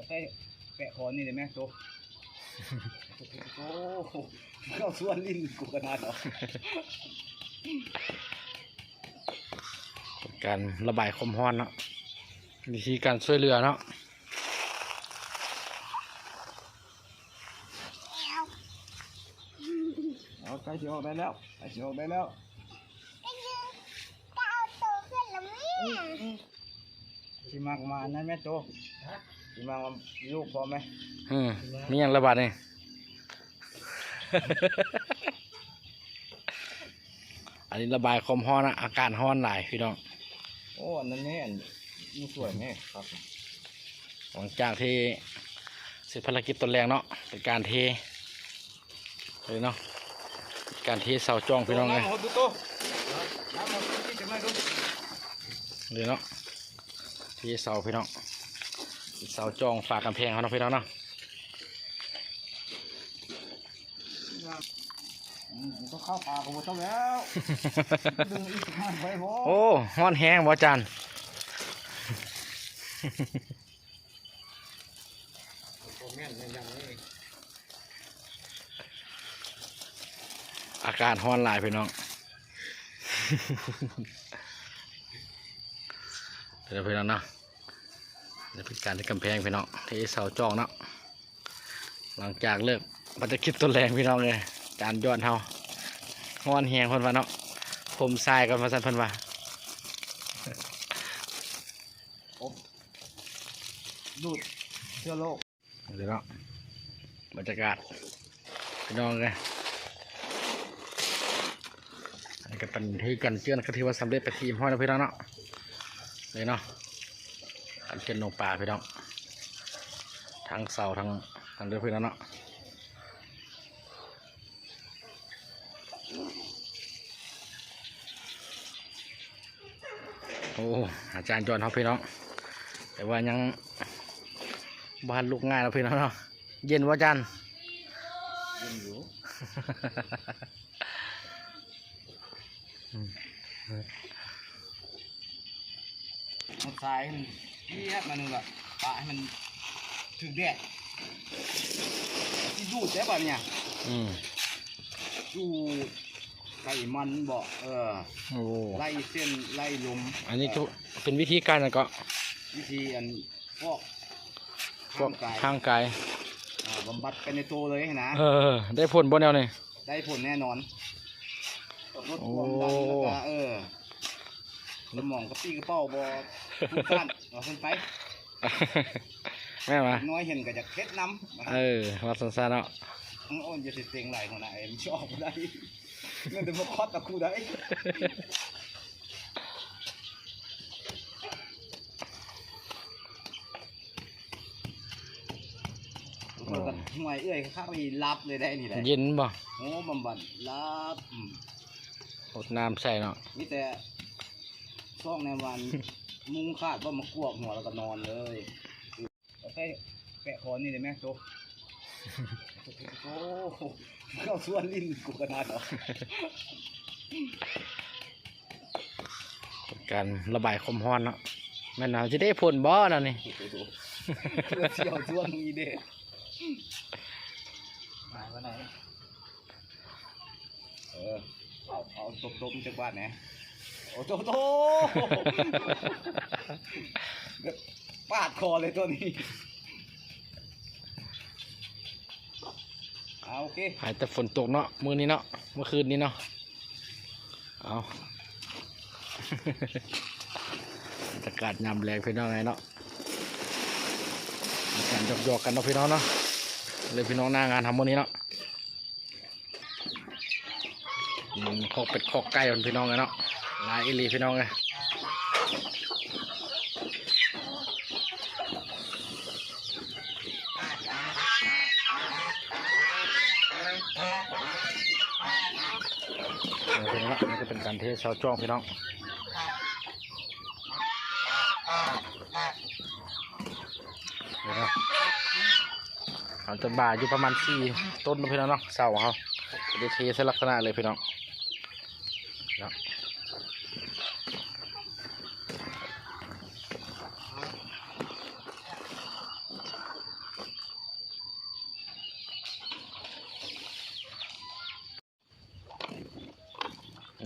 แต่แปะคอนี่เลยไหมโตโอ้เข้าส่วนลิ้นกูขนาดเหรอการระบายความร้อนเนาะวิธีการช่วยเหลือเนาะเอาใกล้จะออกได้แล้วใกล้จะออกได้แล้วที่มากมานั่นแม่โตที่มากมาลูกพอไหมมีอย่างระบาดนี่ อันนี้ระบายความร้อนนะอาการร้อนหลายพี่น้องโอ้อันนั้นแม่นี่สวยแม่ครับหลังจากที่เสร็จภารกิจตอนแรกเนาะเป็นการเทเลยเนาะการเทเสาจ้องพี่น้องเลยเลยเนาะเทเสาพี่น้องเสาจ้องฝากกำแพงเขาเนาะพี่น้องเนาะต้องเข้าป่ากูต้องแล้วดึงอีกห้าไปบ่โอ้ฮ้อนแห้งบ่จานอาการฮ้อนหลายพี่น้องเดี๋ยวพี่น้องเนาะเดี๋ยวเป็นการที่กำแพงพี่น้องที่เสาจ้องเนาะหลังจากเลิกมันจะคิดต้นแรงพี่น้องเลยจานย้อนเท่าฮ้อนแห้งคนว่าเนาะผมทรายกันมาสั่นเพิ่นว่าดูดเชื้อโรคเดี๋ยวเนาะบรรยากาศพี่น้องเลยอันนี้ก็เป็นที่กันเจือนก็ถือว่าสำเร็จไปทีมห้อยนะพี่น้องเนาะเลยเนาะกันเจือนลงป่าพี่น้องทั้งเสาทั้งเรือพี่น้องเนาะโอ้อาจารย์จอนเขาพี่น้องแต่ว่ายังบ้านลูกง่ายนะพี่น้องเนาะเย็นวะอาจารย์เย็นอยู่มันทรายมันเทียบมันนึงแบบปะให้มันถึงแดดที่ดูดได้ป่ะเนี่ยดูดไล่มันบอกไล่เส้นไล่ลมอันนี้เป็นวิธีการนะก็วิธีอันพวกทางกายบำบัดไปในตัวเลยนะได้ผลบ่แนวนี่ได้ผลแน่นอนลดความดันแล้วก็สมองกระปี้กระเป๋าบอทุกท่านเอาขึ้นไปแม่มาน้อยเห็นก็จะเคล็ดน้ำมาสั้นๆเนาะอ้นจะติดเตียงไหลของนายมันชอบได้เงินเดือนมาคอดตะคูได้ห่วยเอ้ยข้ามีรับเลยได้นี่แหละเย็นบ่โอ้บำบัดรับอดน้ำใส่เนาะนี่แต่ช่วงในวันมุงขาดว่ามากวกหัวแล้วก็นอนเลยแต่แปะคอนี่เลยไหมโตโอ้เข้าส่วนลิ้นกูขนาดเหรอการระบายความร้อนเนาะแม่นาวจะได้ผลบ่นั่นนี่เที่ยวส่วนมีเด็ดหายวันไหนเอาตบๆจากบ้านนะโอ้โตปาดคอเลยตัวนี้โอเคหายแต่ฝนตกเนาะมื้อนี้เนาะเมื่อคืนนี้เนาะเอาอากาศยามแรงพี่น้องไงเนาะการหยอกกันเนาะพี่น้องเนาะเลยพี่น้องหน้างานทำมื้อนี้เนาะคอกเป็ดคอกไก่พี่น้องไงเนาะลายอิลีพี่น้องไงนี่ก็เป็นการเทเสาจ้องพี่น้องต้นบ่าอยู่ประมาณ4 ต้นพี่น้องเนาะเสาเขาจะเทใส่ลักษณะเลยพี่น้องเนาะ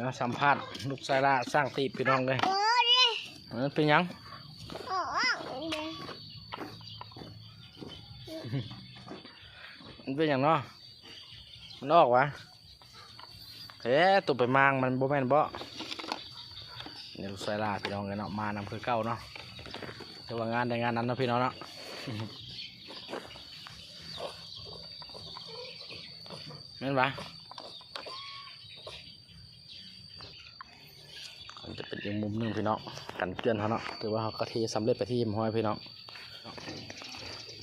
นะสัมภาษณ์ลูกชายละสร้างตีพี่น้องเลย โอ้ดิ มันเป็นหยัง โอ้ดิ มันเป็นหยังเนาะมันออกวะเฮ้ตัวไปมางมันบ่แม่นบ่เนี่ยลูกชายละพี่น้องเลยเนาะมานำคือเก่าเนาะแต่ว่างานในงานนั้นเนาะพี่น้องเนาะแม่นปะมันจะเป็นอีกมุมหนึงพี่น้องกันเกลื่อนเขาเนาะถือว่าเขากะทิสำเร็จไปที่ห้อยพี่น้อง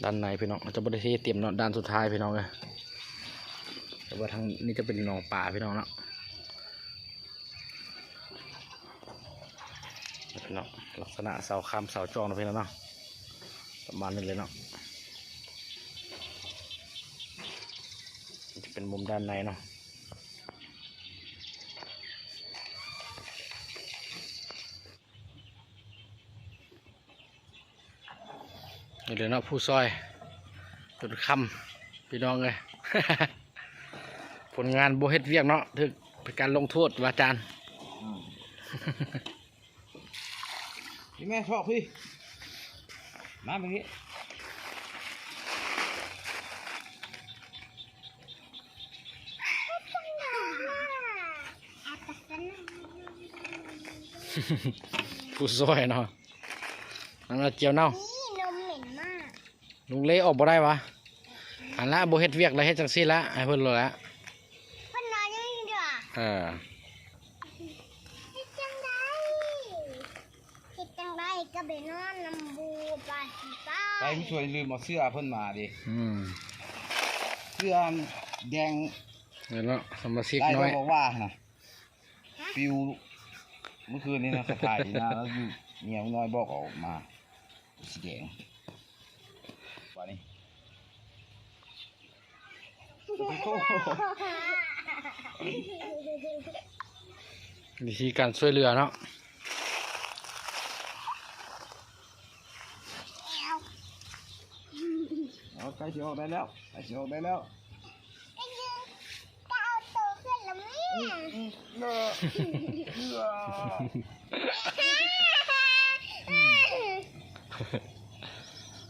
ด้านในพี่น้องจะบริเทเตรียมเนาะด้านสุดท้ายพี่น้องเลยแต่ว่าทางนี้จะเป็นหนองป่าพี่น้องเนาะพี่น้องลักษณะเสาคำเสาจองนะพี่น้องเนาะประมาณนี้เลยเนาะจะเป็นมุมด้านในเนาะนี่เลยเนาะผู้ซอยจุดคำพี่น้องเลย ผลงานโบเฮ็ดเวียกเนาะถึกเป็นการลงโทษวาจารย์ พี่แม่ชอบพี่มาเมื่อกี้ ผู้ซอยเนาะนั่นเราเจียวเน่า นี่นมเหม็นมาก ลุงเล่ออกบ่ได้วะหันละโบเฮ็ดเวียกอะไรเฮ็ดจังซี่ละให้เพิ่นรู้ละ เพิ่นนอนอยู่นี่ด้วย เออ เฮ็ดจังไดเฮ็ดจังไดก็ไปนอนน้ำบูปลาสีฟ้า ไปไม่ช่วยลืมเอาเสื้อเพิ่นมาดิ เสื้อแดง เดี๋ยวเนาะสมาชิก ได้ น้อย บอกว่านะปิวเมื่อคืนนี้นะสะพายนะแล้วอยู่เมียน้อยบอกออกมาสีแดงว่านี่ วิธีการช่วยเหลือเนาะ เอาใกล้จะออกได้แล้วใกล้จะออกได้แล้ว ไอ้ยืนก้าวโตขึ้นแล้วแม่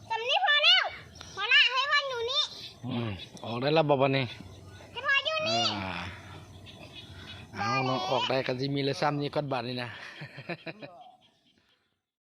สำนี้พอแล้วพอละให้พ่ออยู่นี่ ออกได้แล้วบ่บัดนี้ ให้พ่ออยู่นี่ เอาเนาะออกได้กันสิมีเลยซ้ำนี่ก้อนบาทนี่นะ เ